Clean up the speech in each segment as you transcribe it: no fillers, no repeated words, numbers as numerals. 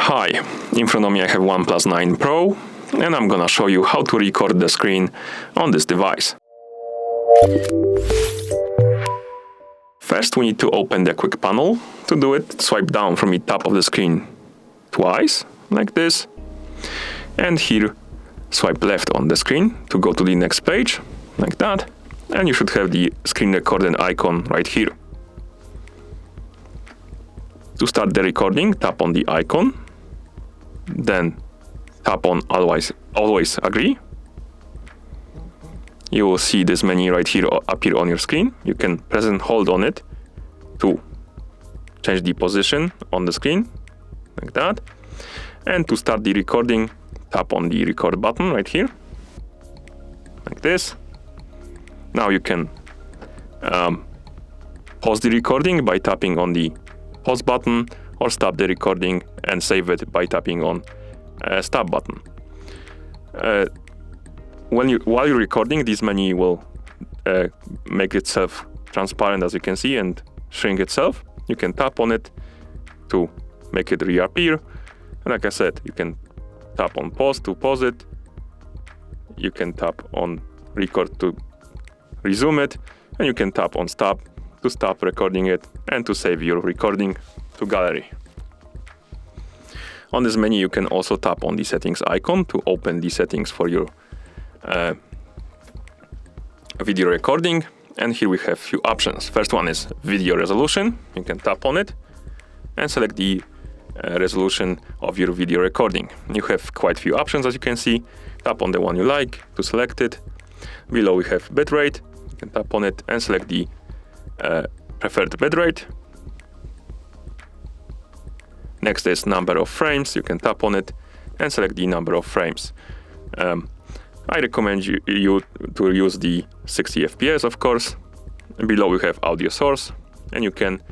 Hi, in front of me I have OnePlus 9 Pro, and I'm gonna show you how to record the screen on this device. First we need to open the quick panel. To do it, swipe down from the top of the screen twice, like this. And here, swipe left on the screen to go to the next page, like that. And you should have the screen recording icon right here. To start the recording, tap on the icon, then tap on always agree. You will see this menu right here appear on your screen. You can press and hold on it to change the position on the screen, like that. And to start the recording, tap on the record button right here, like this. Now you can pause the recording by tapping on the pause button, or stop the recording and save it by tapping on stop button. While you're recording, this menu will make itself transparent, as you can see, and shrink itself. You can tap on it to make it reappear. And like I said, you can tap on pause to pause it. You can tap on record to resume it. And you can tap on stop to stop recording it and to save your recording to gallery. On this menu, you can also tap on the settings icon to open the settings for your video recording. And here we have a few options. First one is video resolution. You can tap on it and select the resolution of your video recording. You have quite a few options, as you can see. Tap on the one you like to select it. Below we have bitrate. You can tap on it and select the preferred bitrate. Next is number of frames. You can tap on it and select the number of frames. I recommend you to use the 60 FPS, of course. Below we have audio source, and you can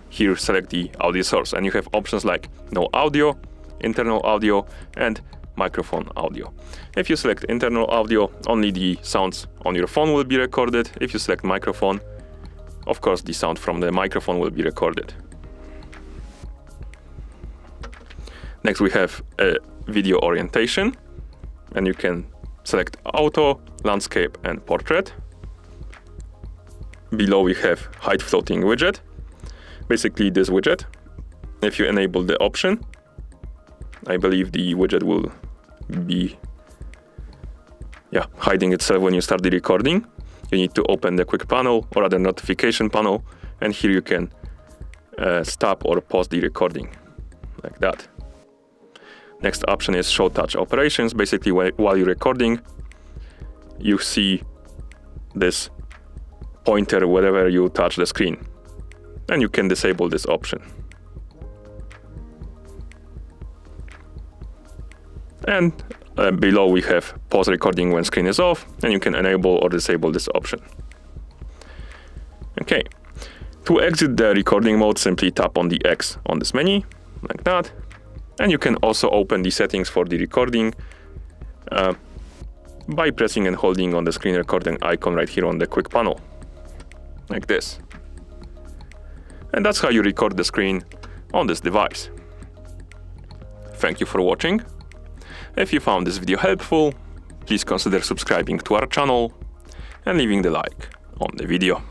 here select the audio source, and you have options like no audio, internal audio, and microphone audio. If you select internal audio, only the sounds on your phone will be recorded. If you select microphone, of course the sound from the microphone will be recorded. Next we have video orientation, and you can select auto, landscape, and portrait. Below we have height floating widget. Basically this widget, if you enable the option, I believe the widget will be hiding itself when you start the recording. You need to open the quick panel, or rather notification panel, and here you can stop or pause the recording, like that. Next option is show touch operations. Basically, while you're recording, you see this pointer wherever you touch the screen, and you can disable this option. And below we have pause recording when screen is off, and you can enable or disable this option. Okay, to exit the recording mode, simply tap on the X on this menu, like that. And you can also open the settings for the recording by pressing and holding on the screen recording icon right here on the quick panel, like this. And that's how you record the screen on this device. Thank you for watching. If you found this video helpful, please consider subscribing to our channel and leaving the like on the video.